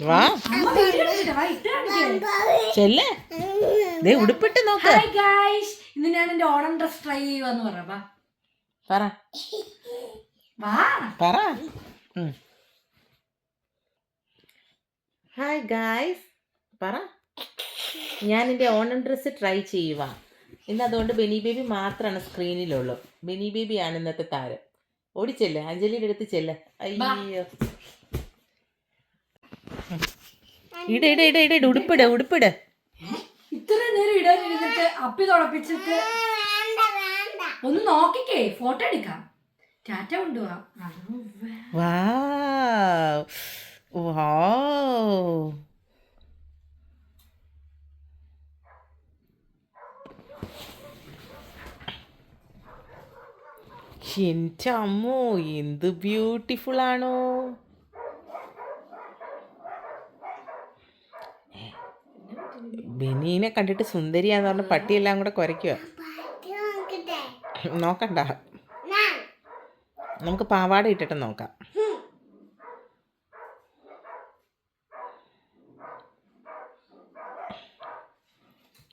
വാ ചെല്ലേ ദേ ഉടുപ്പിട്ട് നോക്ക്. ഇന്ന് ഞാൻ എന്റെ ഓണം ഡ്രസ് ട്രൈ ചെയ്യുവാന്ന് പറ പറ. ഹായ് ഗായ്സ് പറ. ഞാൻ എൻ്റെ ഓണം ഡ്രസ്സ് ട്രൈ ചെയ്യുക ഇന്ന്. അതുകൊണ്ട് ബെനി ബേബി മാത്രമാണ് സ്ക്രീനിലുള്ളൂ. ബെനി ബേബിയാണ് ഇന്നത്തെ താരം. ഓടിച്ചെല്ലേ, അഞ്ജലിയുടെ അടുത്ത് ചെല്ലേ. അയ്യോ, ഇട ഇട ഇട ഇട ഉടുപ്പിട് ഉടുപ്പിട്. ഇത്ര നേരം ഇടാനിരുന്നിട്ട് അപ്പി തുളപ്പിച്ചിട്ട് ഒന്ന് നോക്കിക്കേ, ഫോട്ടോ എടുക്കാം. ടാറ്റ കൊണ്ടുപോവാ. എൻ്റെ അമ്മോ, എന്ത് ബ്യൂട്ടിഫുൾ ആണോ. ബെനീനെ കണ്ടിട്ട് സുന്ദരിയാന്ന് പറഞ്ഞ പട്ടിയെല്ലാം കൂടെ കുരയ്ക്കുക. നോക്കണ്ട, നമുക്ക് പാവാട ഇട്ടിട്ട് നോക്കാം.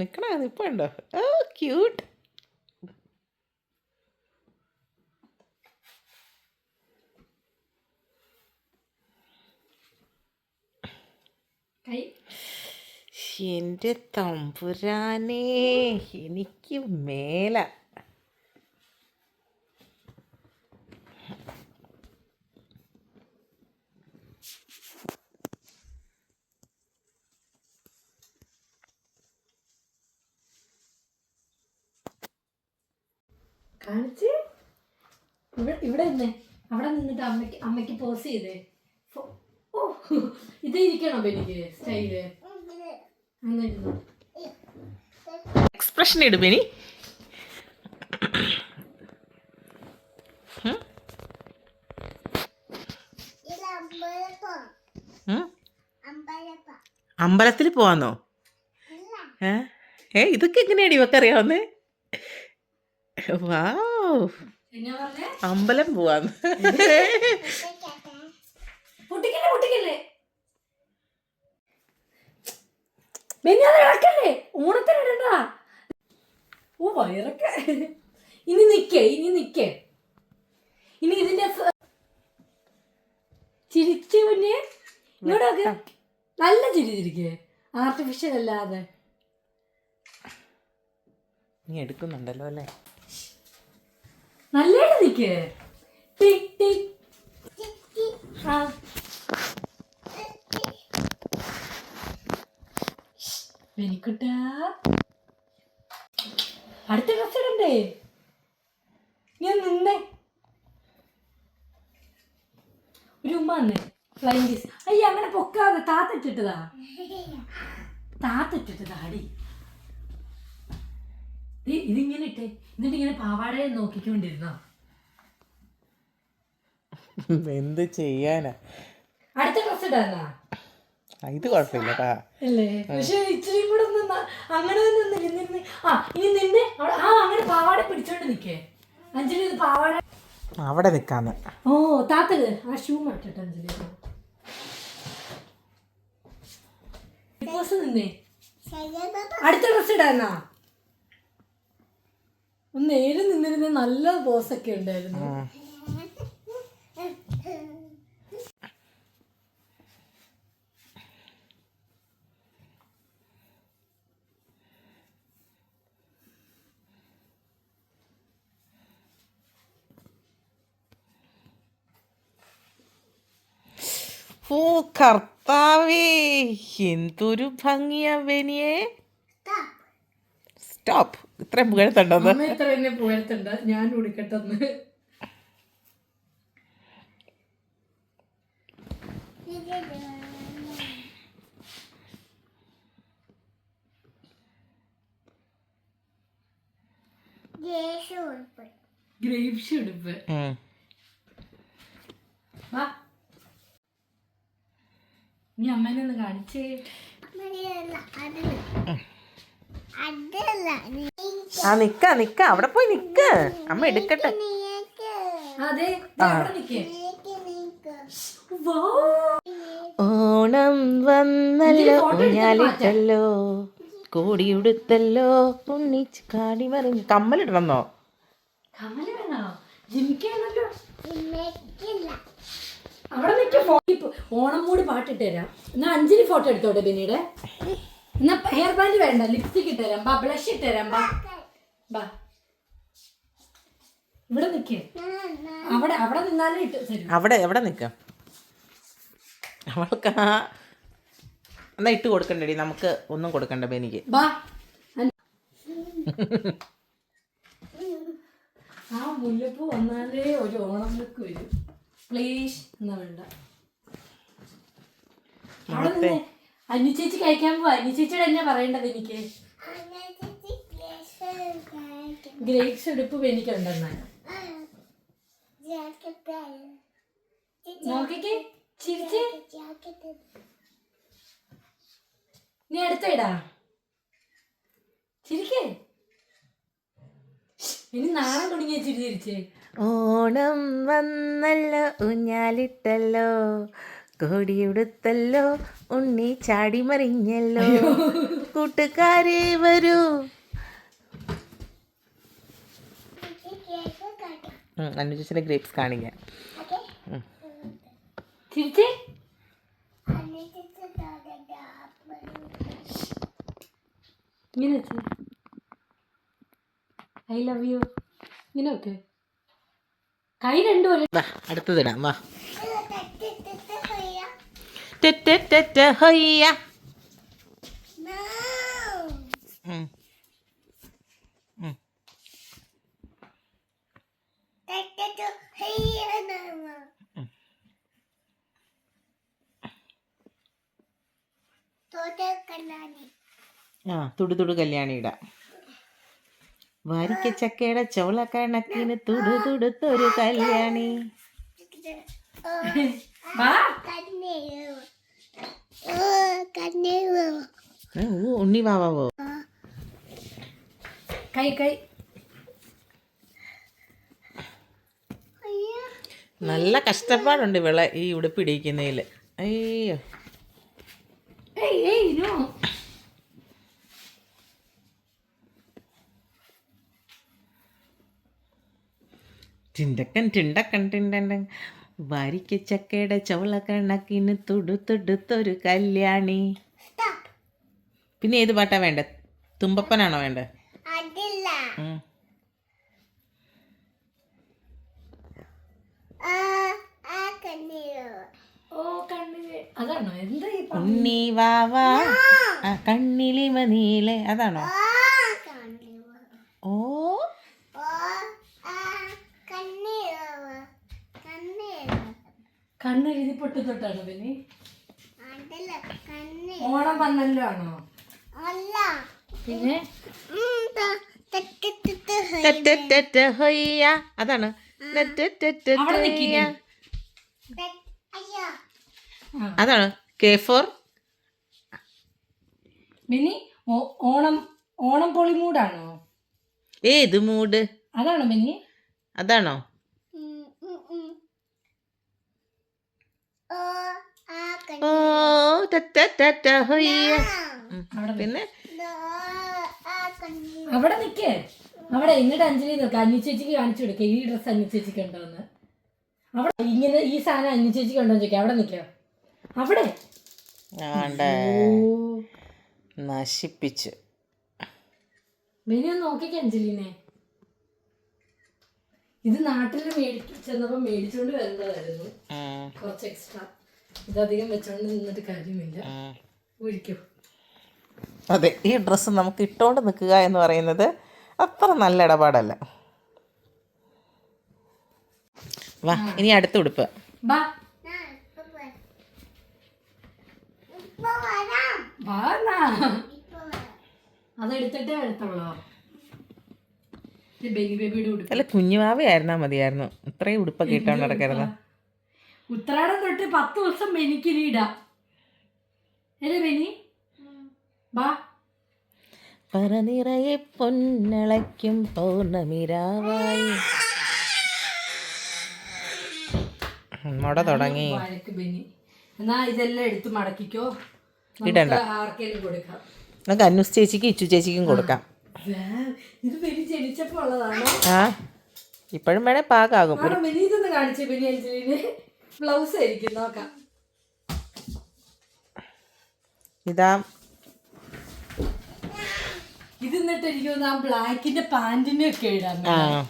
നിക്കണ അതിപ്പോ ഉണ്ടോ? ഓ ക്യൂട്ട്. എൻ്റെ തമ്പുരാനേ, എനിക്ക് മേല. കാണിച്ച് ഇവിടെ നിന്നേ, അവിടെ നിന്നിട്ട് അമ്മയ്ക്ക് പോസ് ചെയ്തേ. ഓ, ഇത് ഇരിക്കണോ ബെനിക്ക് സ്റ്റൈല്? എക്സ്പ്രഷൻ ഇട് ബെനി. അമ്പലത്തിൽ പോവാന്നോ? ഇതൊക്കെ എങ്ങനെയാടി ഇവക്ക് അറിയാവുന്നേ? വാ, അമ്പലം പോവാന്ന്. ഓണത്തിനിടണ്ട. ഓ വയറൊക്കെ. ഇനി നിക്കേ ഇനി ഇതിന്റെ ചിരിച്ചു പിന്നെ ഇങ്ങോട്ടൊക്കെ നല്ല ചിരിച്ചിരിക്കേ, ആർട്ടിഫിഷ്യൽ അല്ലാതെ. നീ എടുക്കുന്നുണ്ടല്ലോ അല്ലേ? നല്ലോണം നിക്കേ. എനിക്കുട്ടാ അടുത്ത ഡ്രസ് ഇടണ്ടേ? ഞാൻ നിന്നേ ഒരു ഉമ്മ വന്നേ. Flying kiss. അയ്യ അങ്ങനെ പൊക്കാതെ, താത്തിട്ടിട്ടതാ അടി. ഇതിങ്ങനെ ഇട്ടേ, എന്നിട്ട് ഇങ്ങനെ പാവാടയെ നോക്കിക്കൊണ്ടിരുന്നോ? എന്ത് ചെയ്യാനാ? അടുത്ത ഡ്രസ് ഇടാന്നാ? ഇത് കുഴപ്പമില്ലട്ടാ അല്ലേ? പക്ഷെ ഇച്ചിരി കൂടെ ഒന്ന് അങ്ങനെ നിന്ന് ഇനി നിന്നെ അങ്ങനെ പാവാട പിടിച്ചോണ്ട് നിക്കേ. അഞ്ജലി ഇത് പാവാട അവിടെ നിക്കാന്ന്. ഓ താത്തത് ആ ഷൂ മാറ്റട്ടെ അഞ്ജലി. നിന്നേ അടുത്ത ഡ്രസ് ഇടാന്നാ? ഒന്ന് നേരെ നിന്നിരുന്ന നല്ല പോസൊക്കെ ഉണ്ടായിരുന്നു. ഓ കർത്താവേ, എന്തൊരു ഭംഗിയാ ബെനിയെ. സ്റ്റോപ്പ്. ഇത്രയും പുകഴ്ത്തുണ്ടോന്ന്? ഇത്ര തന്നെ പുകഴ്ത്തുണ്ട്. ഞാൻ കുടിക്കട്ടെന്ന്. ഗ്രേപ്സ് ഉടുപ്പ്. വാ, നീ അമ്മേനെ ഒന്ന് കാണിച്ചേ. നിക്ക അവിടെ പോയി നിക്ക. അമ്മ എടുക്കട്ടെ. അതെ, അവിടെ നിക്കേ. ഓണം വന്നല്ലോ ഊഞ്ഞാലിട്ടല്ലോ കോടിയുടുത്തല്ലോ പുണ്ണിച്ച് കാടി മറിഞ്ഞു. കമ്മലിടണമെന്നോ? കമല് വേണോ? ജിമിക്കാണല്ലോ. അവിടെ നിൽക്കും. ഓണം മൂടി പാട്ടിട്ട് തരാം. എന്നാ അഞ്ജലി ഫോട്ടോ എടുത്തോട്ടെ ബെന്നിയുടെ. എന്നാ ഹെയർ ബാൻഡ് വേണ്ട, ലിപ്സ്റ്റിക് ഇട്ട് തരാം. ബാ, ബ്ലഷ് ഇട്ട് തരാം. ബാ ബാ, ഇവിടെ നിൽക്കേ. അവിടെ അവിടെ നിന്നാലേ ഇട്ട് തരും. അവിടെ എവിടെ നിൽക്കാം? അവൾക്ക് എന്നാ ഇട്ട് കൊടുക്കണ്ടേടി, നമുക്ക് ഒന്നും കൊടുക്കണ്ട ബെനിക്ക്. ബാ, ആ മുല്ലപ്പൂ വന്നാലേ ഒരു ഓണം ലുക്ക് വരും. പ്ലീസ് എന്നാ വേണ്ട. അവിടെ നിന്ന് അന്നി ചേച്ചി കഴിക്കാൻ പോവാ. അന്നി ചേച്ചിയുടെ എന്നാ പറയേണ്ടത് എനിക്ക്? ഗ്രേപ്സ് എടുപ്പ് എനിക്കുണ്ടെന്നാ. നോക്കിക്കേ, ചിരിച്ചേ. നീ അടുത്തിടാ. ചിരിക്കേ. ഇനി നാളെ തുടങ്ങിയ ചിരി ചിരിച്ചേ. ഓണം വന്നല്ലോ ഊഞ്ഞാലിട്ടല്ലോ കോടിയുടുത്തല്ലോ ഉണ്ണി ചാടി മറിഞ്ഞല്ലോ കൂട്ടുകാരെ വരൂ. അനുജന്റെ ഗ്രേപ്സ് കാണിക്കാം. ചിരിച്ചേ. ഇങ്ങനെ ഐ ലവ് യു ഇങ്ങനെ ഒക്കെ കൈ രണ്ടുപോലെ. അടുത്തതിടാം. വാ ഹൊയ്യ. ആ തുടു തുടു കല്യാണി ഇടാം. വാരിക്ക ചക്കയുടെ ചോള കണക്കിന് തുടു തുടുത്തൊരു കല്യാണി. ഉണ്ണി വാവോ. കൈ കൈ നല്ല കഷ്ടപ്പാടുണ്ട് ഇവളെ ഈ ഉടുപ്പിടിക്കുന്നതിൽ. അയ്യോ. ടിണ്ടക്കൻ ടിണ്ടക്കൻ ടിണ്ടൻ വാരിക്ക ചക്കയുടെ ചവള കണക്കിന് തുടുത്തൊരു കല്യാണി. പിന്നെ ഏത് പാട്ടാ വേണ്ട? തുമ്പപ്പനാണോ വേണ്ട? ഉണ്ണി വാവാ കണ്ണിലിമ നീലെ അതാണോ? ഓ കണ്ണെഴുതി പൊട്ടു തൊട്ടാണോ പിന്നെ? ഓണം വന്നല്ലോ ആണോ? പിന്നെ അതാണ്. അതാണ് K four mini. Onam Onam പൊളി മൂടാണോ? ഏത് മൂഡ്? അതാണോ മിനി? അതാണോ? ഓ പിന്നെ അവിടെ നിക്കേ. അവിടെ എന്നിട്ട് അഞ്ജലി നിൽക്കാം. അന്നി ചേച്ചിക്ക് കാണിച്ചു കൊടുക്ക ഈ ഡ്രസ്സ് അന്നി ചേച്ചിക്ക് ഉണ്ടോന്ന്. അവിടെ ഇങ്ങനെ ഈ സാധനം അന്നി ചേച്ചിക്ക് ഉണ്ടോന്ന് ചോദിക്കാം. അവിടെ നിൽക്കോ. അവിടെ നശിപ്പിച്ചു. മിനി ഒന്ന് നോക്കിക്കേ അഞ്ജലിനെ. ഇത് നാട്ടിൽ ചെന്നപ്പോ മേടിച്ചോണ്ട് വരുന്നതായിരുന്നു. കുറച്ച് എക്സ്ട്രാ. ഇതധികം വെച്ചോണ്ട് നിന്നിട്ട് കാര്യമില്ല. ഒഴിക്കോ. അതെ, ഈ ഡ്രസ്സ് നമുക്ക് ഇട്ടോണ്ട് നിൽക്കുക എന്ന് പറയുന്നത് അത്ര നല്ല ഇടപാടല്ല. വാ ഇനി അടുത്ത ഉടുപ്പ്. അതെടുത്തിട്ടേ വരത്തുള്ളോ? ബേബിയുടെ ഉടുപ്പ്. അല്ല കുഞ്ഞുമാവയായിരുന്നാ മതിയായിരുന്നു. ഇത്രയും ഉടുപ്പൊക്കെ ഇട്ടോണ്ട് നടക്കരുത്. ഉത്രാടം തൊട്ട് 10 ദിവസം ബെനിക്കിനി ഇടാം. അല്ലേ ബെനി? ബാ. പറനിറയെ പൊന്നളയ്ക്കും പൗർണമിരാവായി. മുട തുടങ്ങി. ബെനി എന്നാ ഇതെല്ലാം എടുത്ത് മടക്കിക്കോ, ഇടണ്ട. നമുക്ക് ആർക്കെങ്കിലും കൊടുക്കാം. നമുക്ക് അന്നൂസ് ചേച്ചിക്കും ഇച്ചു ചേച്ചിക്കും കൊടുക്കാം. ഇത് ബെനി ജനിച്ചപ്പോ ഉള്ളതാണോ? ആ ഇപ്പോഴും വേണേ പാകാകും. ആണോ? ബെനി ഇതൊന്ന് കാണിച്ചേ, ബെനി അഞ്ജലിന് ബ്ലൗസ് ആയിരിക്കും, നോക്കാം. ഇതാ ഇത് എന്നിട്ട് എനിക്ക് തോന്നുന്നു ആ ബ്ലാക്കിന്റെ പാന്റിന്റെ ഒക്കെ ഇടാൻ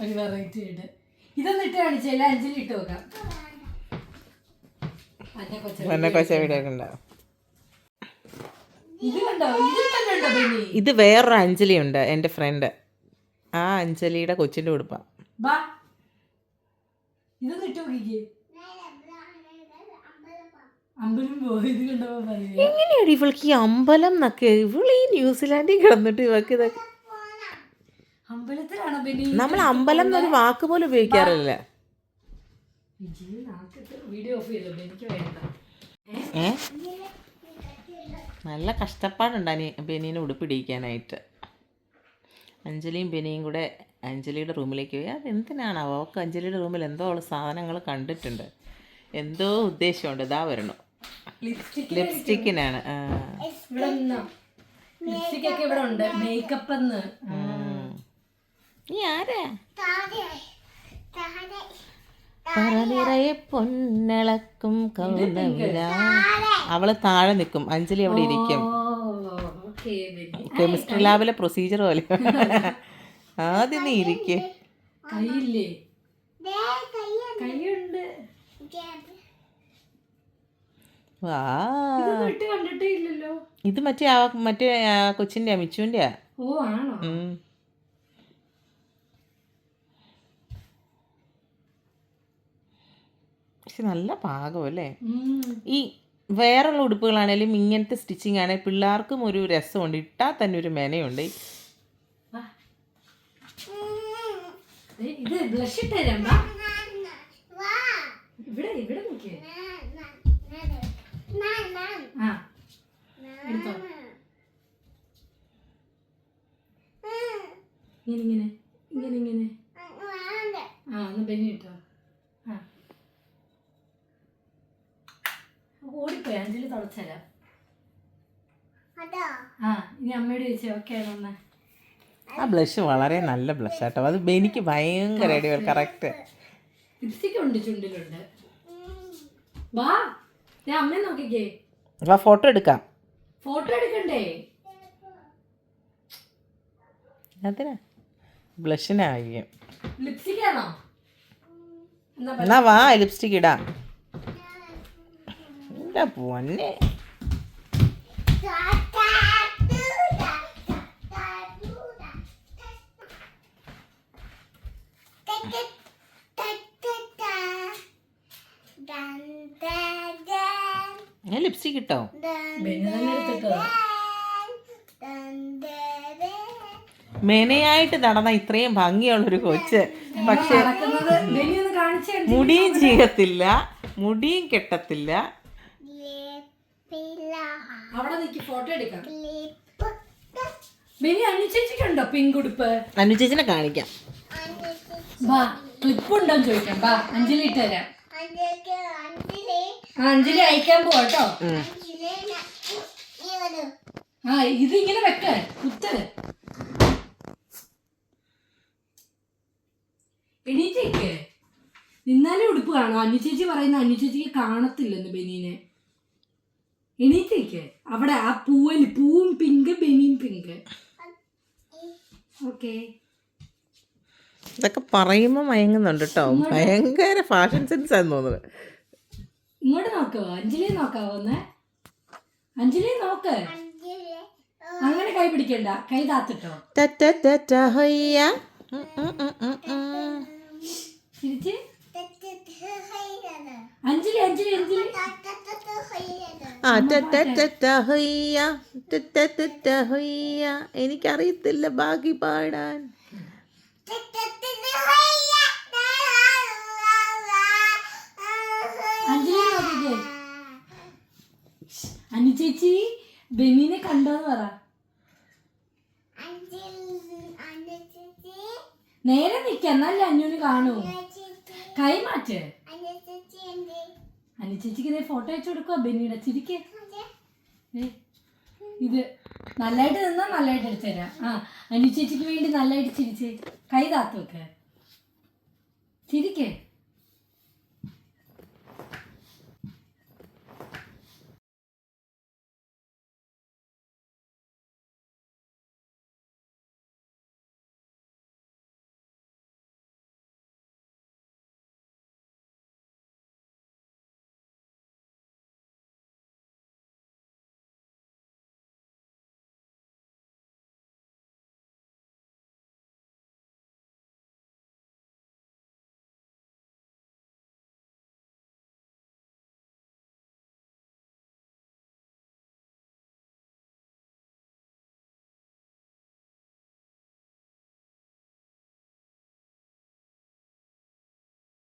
ഒരു വെറൈറ്റി ഇട്. ഇതൊന്നും ഇട്ട് കാണിച്ചല്ല, അഞ്ജലി ഇട്ട് നോക്കാം. ഇത് കണ്ടോ, ഇതിൽ തന്നെ ഉണ്ടോ ബെനി? ഇത് വേറൊരു അഞ്ജലി ഉണ്ട്, എൻ്റെ ഫ്രണ്ട്. ആ അഞ്ജലിയുടെ കൊച്ചിൻ്റെ ഉടുപ്പാ. ബാ ഇതൊന്നും ഇട്ട് നോക്കിക്കേ. അമ്പലം പോയത് കണ്ടപ്പോ പറയാ, എങ്ങനെയാണ് ഇവൾക്ക് ഈ അമ്പലം എന്നൊക്കെ? ഇവൾ ഈ ന്യൂസിലാൻഡിൽ കിടന്നിട്ട് ഇവൾക്ക് ഇതൊക്കെ. അമ്പലത്തിലാണോ ബെനി? നമ്മൾ അമ്പലം എന്നൊരു വാക്ക് പോലും ഉപയോഗിക്കാറില്ല. വീഡിയോ ഓഫ് ചെയ്തോ, എനിക്ക് വേണ്ട. നല്ല കഷ്ടപ്പാടുണ്ടായി ബെനീനെ ഉടുപ്പിടിക്കാനായിട്ട്. അഞ്ജലിയും ബെനിയും കൂടെ അഞ്ജലിയുടെ റൂമിലേക്ക് പോയി. അതെന്തിനാണ് അവൾക്ക് അഞ്ജലിയുടെ റൂമിൽ എന്തോ അവൾ സാധനങ്ങൾ കണ്ടിട്ടുണ്ട്, എന്തോ ഉദ്ദേശമുണ്ട്. ഇതാ വരണു, ലിപ്സ്റ്റിക്കിനാണ്. ലിപ്സ്റ്റിക് ഒക്കെ ഇവിടെ ഉണ്ട്, മേക്കപ്പ്. നീ ആരാ? പറനിറയെ പൊന്നളക്കും കൗതമില. അവള് താഴെ നിൽക്കും, അഞ്ജലി അവിടെ ഇരിക്കും. കെമിസ്ട്രി ലാബിലെ പ്രൊസീജിയർ പോലെ. ആദ്യം നീ ഇരിക്കേ. കൈയില്ലേ? കൈയുണ്ട്. കണ്ടിട്ടേ ഇല്ലല്ലോ. ഇത് മറ്റേ കൊച്ചിന്റെ മിച്ചുവിന്റെ. ഓ ആണോ? പക്ഷെ നല്ല പാകമല്ലേ. ഈ വേറെയുള്ള ഉടുപ്പുകളാണേലും ഇങ്ങനത്തെ സ്റ്റിച്ചിങ് ആണെങ്കിൽ പിള്ളേർക്കും ഒരു രസമുണ്ട്, ഇട്ടാൽ തന്നെ ഒരു മെനയുണ്ട്. ഇത് ബ്ലഷ് ഇട്ടേരാ. ഇവിടെ ഇവിടെ നോക്കിയേ. ആ എടുത്തോ. ഇങ്ങനെ ഇങ്ങനെ ഇങ്ങനെ ഇങ്ങനെ. ആ ഒന്ന് ബെനി ഇട്ടോ. ആ ഓടിപ്പോയി, അഞ്ജലി തുടച്ചരാം. ആ ഇനി അമ്മയോട് ചോദിച്ചേ ഓക്കെ ആണോ? ആ ബ്ലഷ് വളരെ നല്ല ബ്ലഷ് ആട്ടോ. അത് ബെനിക്ക് ഭയങ്കര അടിപൊളി. കറക്റ്റ്. ലിപ്സ്റ്റിക് ഉണ്ട്, ചുണ്ടിലുണ്ട്. വാ ഞാൻ അമ്മയെ നോക്കിക്കേ. വാ ഫോട്ടോ എടുക്കാം. ഫോട്ടോ എടുക്കണ്ടേ? അതിനാ ബ്ലഷിനായിരിക്കും. ലിപ്സ്റ്റിക് ആണോ? എന്നാ വാ ലിപ്സ്റ്റിക് ഇടാം. എന്താ പൊന്നെ. ലിപ്സ്റ്റിക് ഇട്ടോ? മെനയായിട്ട് നടന്ന ഇത്രയും ഭംഗിയുള്ളൊരു കൊച്ച്, പക്ഷെ മുടിയും ചെയ്യത്തില്ല, മുടിയും കെട്ടത്തില്ല. അവിടെ നിക്ക് ഫോട്ടോ എടുക്കാം. ബെനി അനുചേച്ചിക്കുണ്ടോ പിങ്ക് ഉടുപ്പ്? അനുചേച്ചിനെ കാണിക്കാം. വാ ക്ലിപ്പ് ഉണ്ടോ ചോദിക്കാം. വാ അഞ്ജലി ഇട്ടുതരാം. അഞ്ജലി അയക്കാൻ പോവാട്ടോ. ആ ഇതിങ്ങനെ വെക്ക, കുത്ത്. എണീറ്റേക്ക് നിന്നാലും ഉടുപ്പ് കാണോ? അനുചേച്ചി പറയുന്ന അനുചേച്ചിക്ക് കാണത്തില്ലെന്ന് ബെനീനെ. എണീറ്റേക്ക്. അവിടെ ആ പൂവും പിങ്ക്, ബെനിയും പിങ്ക്. ഓക്കെ. ഇതൊക്കെ പറയുമ്പോ മയങ്ങുന്നുണ്ട് കേട്ടോ. ഭയങ്കര ഫാഷൻ സെൻസ് ആണെന്ന് തോന്നുന്നത്. ഇങ്ങോട്ട് നോക്കാവോ? അഞ്ജലിയെ നോക്കാവോ? ഒന്ന് അഞ്ജലിയെ നോക്ക്. അങ്ങനെ കൈ പിടിക്കണ്ട, കൈ താത്തിട്ടോ. തിരിച്ച് അഞ്ജലി അഞ്ജലി അഞ്ജലി. എനിക്കറിയത്തില്ല ബാക്കി പാടാൻ. അനുചേച്ചി ബെനീനെ കണ്ടോന്ന് പറ. നേരെ നിക്ക, എന്നല്ല അഞ്ഞൂന് കാണൂ. കൈ മാറ്റ്. അനു ചേച്ചിക്ക് ഇതേ ഫോട്ടോ അയച്ചു കൊടുക്കുക ബെന്നിയുടെ ചിരിക്ക്. ഇത് നല്ലതായിട്ട് നിന്നാൽ നല്ലതായിട്ട് എടുത്തു തരാം. ആ അനു ചേച്ചിക്ക് വേണ്ടി നല്ലതായിട്ട് ചിരിച്ച് കൈ താത്തു വെക്ക് ചിരിക്കേ.